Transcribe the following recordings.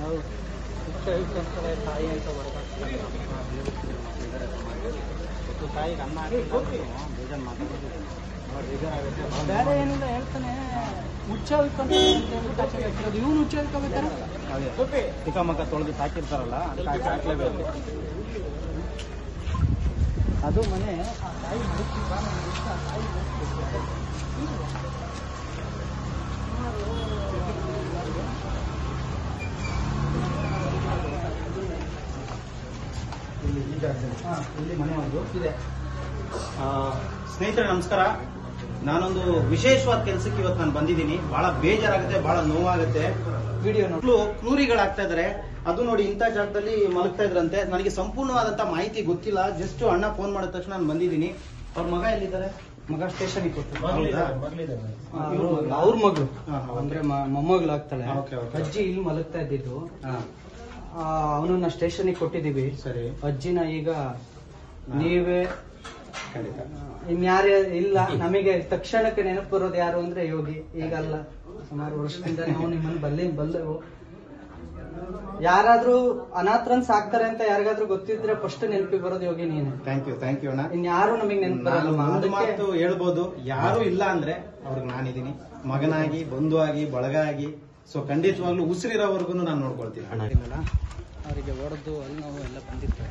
ನಾವು ತಾಯಿ ಅಂತ ಹೊತ್ತು ತಾಯಿಗೆ ಅನ್ನ ಹಾಕಿ ಬೇಜಾರು ಮಾತಾಡೋದು ಬೇಜಾರಾಗುತ್ತೆ. ಬೇರೆ ಏನಿಲ್ಲ ಹೇಳ್ತಾನೆ ಹುಚ್ಚೋದು ಇವನು ಹುಚ್ಚೋದ್ಕೋಬೇಕಾರೆ ಅದೇ ಚಿಕ್ಕಮ್ಮಕ್ಕ ತೊಳೆದು ಸಾಕಿರ್ತಾರಲ್ಲ ಅದಕ್ಕೆ ಹಾಕ್ಲೇಬೇಕು. ಅದು ಮನೆ ಆ ತಾಯಿ ಇಲ್ಲಿ ಮನೆ ಒಂದು ಇದೆ. ಸ್ನೇಹಿತರೆ ನಮಸ್ಕಾರ. ನಾನೊಂದು ವಿಶೇಷವಾದ ಕೆಲಸಕ್ಕೆ ಇವತ್ತು ನಾನು ಬಂದಿದ್ದೀನಿ. ಬಹಳ ಬೇಜಾರಾಗುತ್ತೆ, ಬಹಳ ನೋವಾಗುತ್ತೆ. ವಿಡಿಯೋ ನೋಡ್ಲು ಕ್ರೂರಿಗಳಾಗ್ತಾ ಇದಾರೆ. ಅದು ನೋಡಿ ಇಂಥ ಜಾಗದಲ್ಲಿ ಮಲಗ್ತಾ ಇದ್ರಂತೆ. ನನಗೆ ಸಂಪೂರ್ಣವಾದಂತ ಮಾಹಿತಿ ಗೊತ್ತಿಲ್ಲ. ಜಸ್ಟ್ ಅಣ್ಣ ಫೋನ್ ಮಾಡಿದ ತಕ್ಷಣ ನಾನು ಬಂದಿದ್ದೀನಿ. ಅವ್ರ ಮಗ ಎಲ್ಲಿದ್ದಾರೆ? ಮಗ ಸ್ಟೇಷನ್ಗೆ ಕೊಟ್ಟು ಅವ್ರ ಮಗಳು ಅಂದ್ರೆ ಮೊಮ್ಮಗಳು ಆಗ್ತಾಳೆ. ಅಜ್ಜಿ ಇಲ್ಲಿ ಮಲಗ್ತಾ ಇದ್ದಿದ್ದು. ಅವನನ್ನ ಸ್ಟೇಷನ್ಗೆ ಕೊಟ್ಟಿದೀವಿ. ಸರಿ. ಅಜ್ಜಿನ ಈಗ ನೀವೇ ಇನ್ಯಾರೇ ಇಲ್ಲ. ನಮಗೆ ತಕ್ಷಣಕ್ಕೆ ನೆನಪು ಬರೋದು ಯಾರು ಅಂದ್ರೆ ಯೋಗಿ. ಈಗಲ್ಲ, ಸುಮಾರು ವರ್ಷದಿಂದ ನಾವು ನಿಮ್ಮನ್ನು ಬಲ್ಲೆವು. ಯಾರಾದ್ರೂ ಅನಾಥರನ್ ಸಾಕ್ತಾರೆ ಅಂತ ಯಾರಿಗಾದ್ರೂ ಗೊತ್ತಿದ್ರೆ ಫಸ್ಟ್ ನೆನಪಿಗೆ ಬರೋದು ಯೋಗಿ ನೀನೆ. ಥ್ಯಾಂಕ್ ಯು ಅಣ್ಣ. ಇನ್ಯಾರು ನಮಗೆ ನೆನಪು ಬರಲ್ಲ. ಮಾತು ಹೇಳ್ಬೋದು, ಯಾರು ಇಲ್ಲ ಅಂದ್ರೆ ಅವ್ರಿಗೆ ನಾನಿದ್ದೀನಿ, ಮಗನಾಗಿ, ಬಂಧು ಆಗಿ, ಬಳಗ ಆಗಿ. ಸೊ ಖಂಡಿತವಾಗ್ಲೂ ಉಸಿರಿರೋವರೆಗೂ ನಾನು ನೋಡ್ಕೊಳ್ತೀನಿ. ಅವರಿಗೆ ಹೊಡೆದು ಅಲ್ಲಿ ನಾವು ಎಲ್ಲ ಬಂದಿತ್ತು.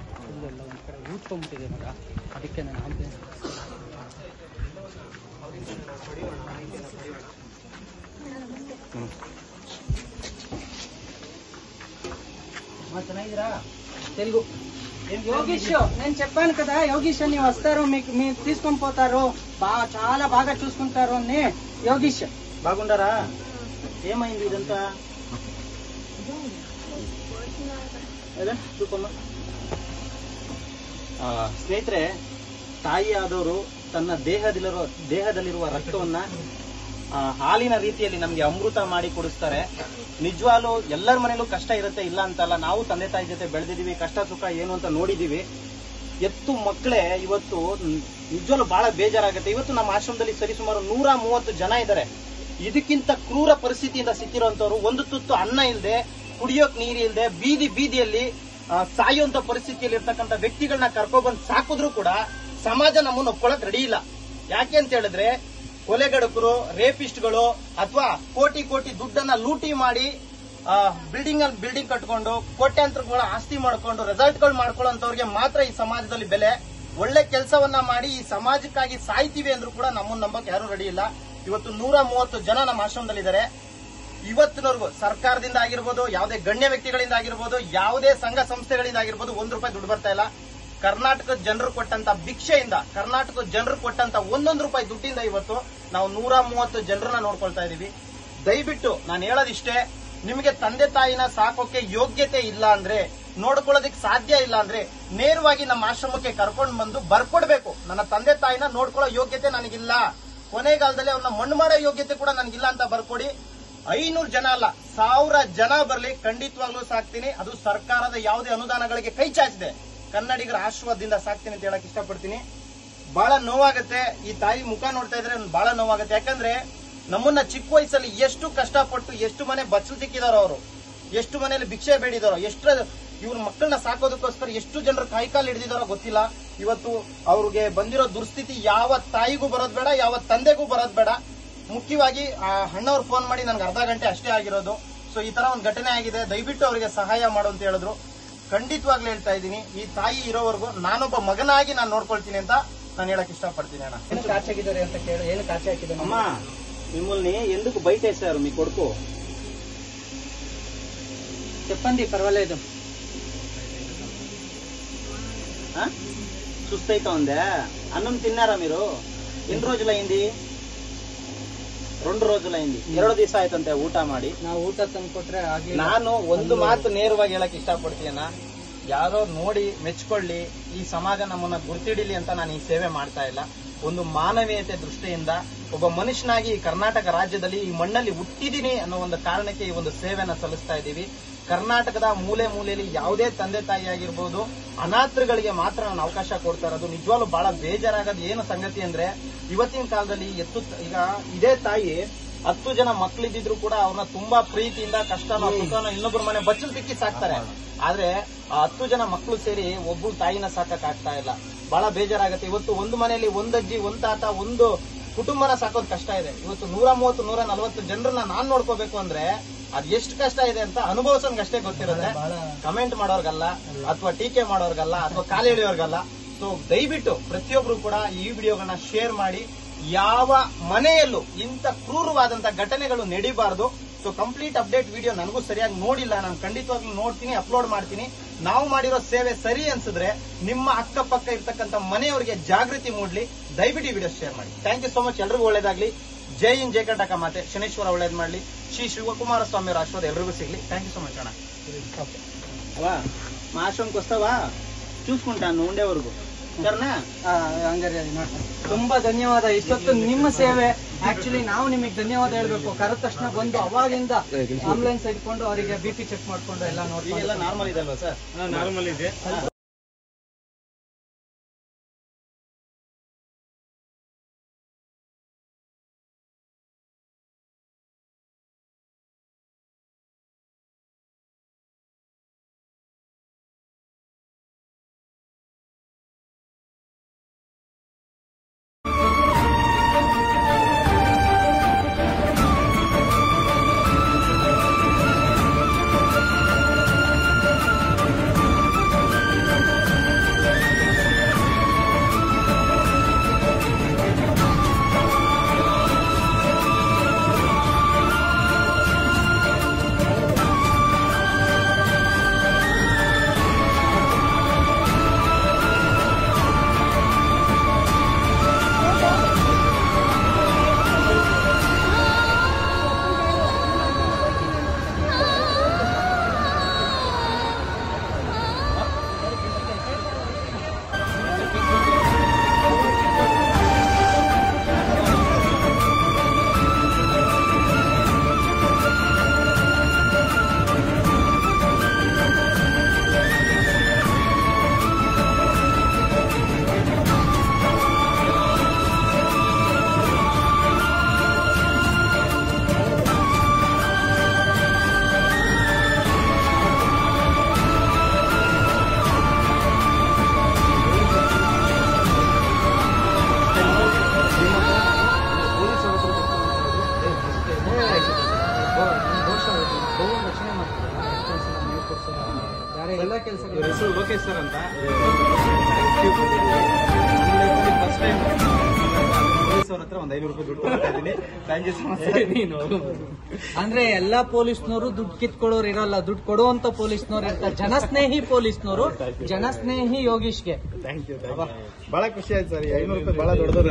ಎಲ್ಲ ಒಂದ್ ಕಡೆ ಊದ್ಕೊಂಡ್ಬಿಟ್ಟಿದೆ ಮಗ. ಅದಕ್ಕೆ ನಾನು ಚೆನ್ನಾಗಿದ್ದೀರಾ? తెలుగు యోగీష్ నేను చెప్పాను కదా, యోగీష్ అని వస్తారు, మీరు తీసుకొని పోతారు, చాలా బాగా చూసుకుంటారు అని. యోగీష్ బాగుండారా? ఏమైంది ఇదంతా? ಸ್ನೇಹಿತರೆ, ತಾಯಿ ಆದವರು ತನ್ನ ದೇಹದಲ್ಲಿರುವ ರಕ್ತವನ್ನ ಹಾಲಿನ ರೀತಿಯಲ್ಲಿ ನಮ್ಗೆ ಅಮೃತ ಮಾಡಿ ಕೊಡಿಸ್ತಾರೆ. ನಿಜವಾಗ್ಲೂ ಎಲ್ಲರ ಮನೇಲೂ ಕಷ್ಟ ಇರುತ್ತೆ, ಇಲ್ಲ ಅಂತಲ್ಲ. ನಾವು ತಂದೆ ತಾಯಿ ಜೊತೆ ಬೆಳೆದಿದೀವಿ, ಕಷ್ಟ ಸುಖ ಏನು ಅಂತ ನೋಡಿದೀವಿ. ಎತ್ತು ಮಕ್ಕಳೇ ಇವತ್ತು ನಿಜವಾಗ್ಲೂ ಬಹಳ ಬೇಜಾರಾಗುತ್ತೆ. ಇವತ್ತು ನಮ್ಮ ಆಶ್ರಮದಲ್ಲಿ ಸರಿಸುಮಾರು 130 ಜನ ಇದ್ದಾರೆ. ಇದಕ್ಕಿಂತ ಕ್ರೂರ ಪರಿಸ್ಥಿತಿಯಿಂದ ಸಿಕ್ಕಿರುವಂತವ್ರು, ಒಂದು ತುತ್ತು ಅನ್ನ ಇಲ್ಲದೆ, ಕುಡಿಯೋಕ್ ನೀರು ಇಲ್ಲದೆ, ಬೀದಿಯಲ್ಲಿ ಸಾಯುವಂತ ಪರಿಸ್ಥಿತಿಯಲ್ಲಿ ಇರ್ತಕ್ಕಂಥ ವ್ಯಕ್ತಿಗಳನ್ನ ಕರ್ಕೊಬಂದು ಸಾಕಿದ್ರು ಕೂಡ ಸಮಾಜ ನಮ್ಮನ್ನು ಒಪ್ಕೊಳಕ್ ರೆಡಿ ಇಲ್ಲ. ಯಾಕೆ ಅಂತ ಹೇಳಿದ್ರೆ, ಕೊಲೆಗಡಕರು, ರೇಪಿಸ್ಟ್ಗಳು ಅಥವಾ ಕೋಟಿ ದುಡ್ಡನ್ನ ಲೂಟಿ ಮಾಡಿ ಬಿಲ್ಡಿಂಗ್ ಕಟ್ಕೊಂಡು ಕೋಟ್ಯಾಂತರ ಆಸ್ತಿ ಮಾಡ್ಕೊಂಡು ರೆಸಾರ್ಟ್ಗಳು ಮಾಡ್ಕೊಳ್ಳೋಂಥವ್ರಿಗೆ ಮಾತ್ರ ಈ ಸಮಾಜದಲ್ಲಿ ಬೆಲೆ. ಒಳ್ಳೆ ಕೆಲಸವನ್ನ ಮಾಡಿ ಈ ಸಮಾಜಕ್ಕಾಗಿ ಸಾಯ್ತೀವಿ ಅಂದ್ರೂ ಕೂಡ ನಮ್ಮನ್ನ ನಂಬಕ್ ಯಾರು ರೆಡಿ ಇಲ್ಲ. ಇವತ್ತು 130 ಜನ ನಮ್ಮ ಆಶ್ರಮದಲ್ಲಿದ್ದಾರೆ. ಇವತ್ತಿನವರೆಗೂ ಸರ್ಕಾರದಿಂದ ಆಗಿರ್ಬೋದು, ಯಾವುದೇ ಗಣ್ಯ ವ್ಯಕ್ತಿಗಳಿಂದ ಆಗಿರ್ಬೋದು, ಯಾವುದೇ ಸಂಘ ಸಂಸ್ಥೆಗಳಿಂದ ಆಗಿರ್ಬೋದು, ₹1 ದುಡ್ಡು ಬರ್ತಾ ಇಲ್ಲ. ಕರ್ನಾಟಕದ ಜನರು ಕೊಟ್ಟಂತ ಭಿಕ್ಷೆಯಿಂದ, ಕರ್ನಾಟಕದ ಜನರು ಕೊಟ್ಟಂತ ₹1 ದುಡ್ಡಿಂದ ಇವತ್ತು ನಾವು 130 ಜನರನ್ನ ನೋಡ್ಕೊಳ್ತಾ ಇದೀವಿ. ದಯವಿಟ್ಟು ನಾನು ಹೇಳೋದಿಷ್ಟೇ, ನಿಮಗೆ ತಂದೆ ತಾಯಿನ ಸಾಕೋಕೆ ಯೋಗ್ಯತೆ ಇಲ್ಲ ಅಂದ್ರೆ, ನೋಡ್ಕೊಳ್ಳೋದಕ್ಕೆ ಸಾಧ್ಯ ಇಲ್ಲ ಅಂದ್ರೆ, ನೇರವಾಗಿ ನಮ್ಮ ಆಶ್ರಮಕ್ಕೆ ಕರ್ಕೊಂಡು ಬಂದು ಬರ್ಕೊಡ್ಬೇಕು. ನನ್ನ ತಂದೆ ತಾಯಿನ ನೋಡ್ಕೊಳ್ಳೋ ಯೋಗ್ಯತೆ ನನಗಿಲ್ಲ, ಕೊನೆಗಾಲದಲ್ಲಿ ಅವ್ರನ್ನ ಮಣ್ಣು ಮಾಡೋ ಯೋಗ್ಯತೆ ಕೂಡ ನನಗಿಲ್ಲ ಅಂತ ಬರ್ಕೊಡಿ. 500 ಜನ ಅಲ್ಲ, 1000 ಜನ ಬರ್ಲಿ, ಖಂಡಿತವಾಗ್ಲೂ ಸಾಕ್ತೀನಿ. ಅದು ಸರ್ಕಾರದ ಯಾವುದೇ ಅನುದಾನಗಳಿಗೆ ಕೈ ಚಾಚಿದೆ, ಕನ್ನಡಿಗರ ಆಶೀರ್ವಾದದಿಂದ ಸಾಕ್ತೀನಿ ಅಂತ ಹೇಳಕ್ ಇಷ್ಟಪಡ್ತೀನಿ. ಬಹಳ ನೋವಾಗುತ್ತೆ. ಈ ತಾಯಿ ಮುಖ ನೋಡ್ತಾ ಇದ್ರೆ ಬಹಳ ನೋವಾಗುತ್ತೆ. ಯಾಕಂದ್ರೆ ನಮ್ಮನ್ನ ಚಿಕ್ಕ ವಯಸ್ಸಲ್ಲಿ ಎಷ್ಟು ಕಷ್ಟಪಟ್ಟು, ಎಷ್ಟು ಮನೆ ಬಚ್ಚಲು ಸಿಕ್ಕಿದಾರೋ ಅವರು, ಎಷ್ಟು ಮನೆಯಲ್ಲಿ ಭಿಕ್ಷೆ ಬೇಡಿದಾರೋ, ಇವ್ರ ಮಕ್ಕಳನ್ನ ಸಾಕೋದಕ್ಕೋಸ್ಕರ ಎಷ್ಟು ಜನರು ಕೈಕಾಲು ಹಿಡಿದಿದಾರೋ ಗೊತ್ತಿಲ್ಲ. ಇವತ್ತು ಅವ್ರಿಗೆ ಬಂದಿರೋ ದುರ್ಸ್ಥಿತಿ ಯಾವ ತಾಯಿಗೂ ಬರೋದ್ ಬೇಡ, ಯಾವ ತಂದೆಗೂ ಬರೋದ್ ಬೇಡ. ಮುಖ್ಯವಾಗಿ ಆ ಅಣ್ಣವ್ರು ಫೋನ್ ಮಾಡಿ ನನ್ಗೆ ಅರ್ಧ ಗಂಟೆ ಅಷ್ಟೇ ಆಗಿರೋದು. ಸೊ ಈ ತರ ಒಂದು ಘಟನೆ ಆಗಿದೆ, ದಯವಿಟ್ಟು ಅವರಿಗೆ ಸಹಾಯ ಮಾಡು ಅಂತ ಹೇಳಿದ್ರು. ಖಂಡಿತವಾಗ್ಲೂ ಹೇಳ್ತಾ ಇದ್ದೀನಿ, ಈ ತಾಯಿ ಇರೋವರೆಗೂ ನಾನೊಬ್ಬ ಮಗನಾಗಿ ನಾನು ನೋಡ್ಕೊಳ್ತೀನಿ ಅಂತ ನಾನು ಹೇಳಕ್ ಇಷ್ಟಪಡ್ತೀನಿ. ಅಣ್ಣ ಏನು ಕಾಚೆ ಹಾಕಿದ್ದಾರೆ ಅಂತ ಕೇಳಿ, ಏನು ಕಾಚೆ ಹಾಕಿದ್ದಾರೆ ಅಮ್ಮ? మిమ్మల్ని ఎందుకు బయట వేశారు మీ కొడుకు? చెప్పండి, పర్వాలేదు. సుస్తైతా ఉందా? అన్నం తిన్నారా మీరు? ఎన్ని రోజులైంది? 2 రోజులైంది. 2 ದಿವಸ ಆಯ್ತಂತೆ ಊಟ ಮಾಡಿ. ನಾವು ಊಟ ತಂದ್ಕೊಟ್ರೆ ನಾನು ಒಂದು ಮಾತು ನೇರವಾಗಿ ಹೇಳಕ್ ಇಷ್ಟಪಡ್ತೀನ, ಯಾರೋ ನೋಡಿ ಮೆಚ್ಕೊಳ್ಳಿ, ಈ ಸಮಾಜ ನಮ್ಮನ್ನ ಗುರ್ತಿಡಿಲಿ ಅಂತ ನಾನು ಈ ಸೇವೆ ಮಾಡ್ತಾ ಇಲ್ಲ. ಒಂದು ಮಾನವೀಯತೆ ದೃಷ್ಟಿಯಿಂದ ಒಬ್ಬ ಮನುಷ್ಯನಾಗಿ ಈ ಕರ್ನಾಟಕ ರಾಜ್ಯದಲ್ಲಿ ಈ ಮಣ್ಣಲ್ಲಿ ಹುಟ್ಟಿದೀನಿ ಅನ್ನೋ ಒಂದು ಕಾರಣಕ್ಕೆ ಈ ಒಂದು ಸೇವೆಯನ್ನ ಸಲ್ಲಿಸ್ತಾ ಇದ್ದೀವಿ. ಕರ್ನಾಟಕದ ಮೂಲೆ ಮೂಲೆಯಲ್ಲಿ ಯಾವುದೇ ತಂದೆ ತಾಯಿ ಆಗಿರ್ಬೋದು, ಅನಾಥರುಗಳಿಗೆ ಮಾತ್ರ ನಾನು ಅವಕಾಶ ಕೊಡ್ತಾ ಇರೋದು. ನಿಜವಾಗ್ಲೂ ಬಹಳ ಬೇಜಾರಾಗೋದು ಏನು ಸಂಗತಿ ಅಂದ್ರೆ, ಇವತ್ತಿನ ಕಾಲದಲ್ಲಿ ಈಗ ಇದೇ ತಾಯಿ 10 ಜನ ಮಕ್ಕಳಿದ್ರು ಕೂಡ ಅವ್ರನ್ನ ತುಂಬಾ ಪ್ರೀತಿಯಿಂದ ಕಷ್ಟನೋ ಸುಖನೋ ಇನ್ನೊಬ್ಬರ ಮನೆ ಬಚ್ಚಲು ತಿಕ್ಕಿ ಸಾಕ್ತಾರೆ. ಆದ್ರೆ ಆ 10 ಜನ ಮಕ್ಕಳು ಸೇರಿ ಒಬ್ಬ ತಾಯಿನ ಸಾಕಕ್ ಆಗ್ತಾ ಇಲ್ಲ. ಬಹಳ ಬೇಜಾರಾಗತ್ತೆ. ಇವತ್ತು ಒಂದು ಮನೆಯಲ್ಲಿ ಒಂದಜ್ಜಿ, ಒಂದ್ ತಾತ, ಒಂದು ಕುಟುಂಬನ ಸಾಕೋದ್ ಕಷ್ಟ ಇದೆ. ಇವತ್ತು 130, 140 ಜನರನ್ನ ನಾನ್ ನೋಡ್ಕೋಬೇಕು ಅಂದ್ರೆ ಅದ್ ಎಷ್ಟು ಕಷ್ಟ ಇದೆ ಅಂತ ಅನುಭವಿಸೋನ್ಗಷ್ಟೇ ಗೊತ್ತಿರುತ್ತೆ. ಕಮೆಂಟ್ ಮಾಡೋರ್ಗಲ್ಲ, ಅಥವಾ ಟೀಕೆ ಮಾಡೋರ್ಗಲ್ಲ, ಅಥವಾ ಕಾಲು ಎಳೆಯೋರ್ಗಲ್ಲ. ಸೊ ದಯವಿಟ್ಟು ಪ್ರತಿಯೊಬ್ರು ಕೂಡ ಈ ವಿಡಿಯೋಗಳನ್ನ ಶೇರ್ ಮಾಡಿ. ಯಾವ ಮನೆಯಲ್ಲೂ ಇಂಥ ಕ್ರೂರವಾದಂತ ಘಟನೆಗಳು ನಡೀಬಾರದು. ಸೊ ಕಂಪ್ಲೀಟ್ ಅಪ್ಡೇಟ್ ವಿಡಿಯೋ ನನಗೂ ಸರಿಯಾಗಿ ನೋಡಿಲ್ಲ, ನಾನು ಖಂಡಿತವಾಗ್ಲೂ ನೋಡ್ತೀನಿ, ಅಪ್ಲೋಡ್ ಮಾಡ್ತೀನಿ. ನಾವು ಮಾಡಿರೋ ಸೇವೆ ಸರಿ ಅನ್ಸಿದ್ರೆ ನಿಮ್ಮ ಅಕ್ಕಪಕ್ಕ ಇರ್ತಕ್ಕಂಥ ಮನೆಯವರಿಗೆ ಜಾಗೃತಿ ಮೂಡ್ಲಿ. ದಯವಿಟ್ಟು ಈ ವಿಡಿಯೋ ಶೇರ್ ಮಾಡಿ. Thank you so much. ಎಲ್ರಿಗೂ ಒಳ್ಳೇದಾಗ್ಲಿ. ಜೈ ಇನ್ ಜೈ ಕರ್ನಾಟಕ ಮಾತೆ. ಶನೇಶ್ವರ ಒಳ್ಳೇದ್ ಮಾಡ್ಲಿ. ಶ್ರೀ ಶಿವಕುಮಾರಸ್ವಾಮಿ ಅವರ ಆಶೀರ್ವಾದ ಎಲ್ರಿಗೂ ಸಿಗ್ಲಿ. ಥ್ಯಾಂಕ್ ಯು ಸೊ ಮಚ್ ಅಣ್ಣ. అవా మా ఆశ్రమంకి వస్తావా? చూసుకుంటాను ఉండేవరకు ಸರಿನಾ? ಹಂಗಾರೆ ತುಂಬಾ ಧನ್ಯವಾದ. ಇಷ್ಟೊತ್ತು ನಿಮ್ಮ ಸೇವೆ, ಆಕ್ಚುಲಿ ನಾವು ನಿಮಗೆ ಧನ್ಯವಾದ ಹೇಳ್ಬೇಕು. ಕರೆದ ತಕ್ಷಣ ಬಂದು ಅವಾಗಿಂದ ಆಂಬುಲೆನ್ಸ್ ಇಟ್ಕೊಂಡು ಅವರಿಗೆ BP ಚೆಕ್ ಮಾಡ್ಕೊಂಡು ಎಲ್ಲ ನೋಡಿ. ಎಲ್ಲ ನಾರ್ಮಲ್ ಇದೆ ಅಲ್ವಾ ಸರ್? ನಾರ್ಮಲ್ ಇದೆ. ಎಲ್ಲ ಕೆಲಸ ಹೆಸರು ಲೋಕೇಶ್ ಸರ್ ಅಂತ. ಫಸ್ಟ್ ಟೈಮ್ ಪೊಲೀಸ್ ಅವ್ರ ಹತ್ರ ಒಂದು 500 ರೂಪಾಯಿ ದುಡ್ಡು ಕೊಡ್ತಾ ಇದ್ದೀನಿ. Thank you so much. ಅಂದ್ರೆ ಎಲ್ಲಾ ಪೊಲೀಸ್ನವರು ದುಡ್ಡು ಕಿತ್ಕೊಳ್ಳೋರು ಇರಲ್ಲ, ದುಡ್ಡು ಕೊಡುವಂತ ಪೊಲೀಸ್ನವ್ರು ಇರ್ತಾರೆ. ಜನಸ್ನೇಹಿ ಪೊಲೀಸ್ನವರು, ಜನಸ್ನೇಹಿ ಯೋಗೀಶ್ಗೆ ಥ್ಯಾಂಕ್ ಯು. ಬಹಳ ಖುಷಿ ಆಯ್ತು ಸರ್. 500 ರೂಪಾಯಿ ಬಹಳ ದೊಡ್ಡದು.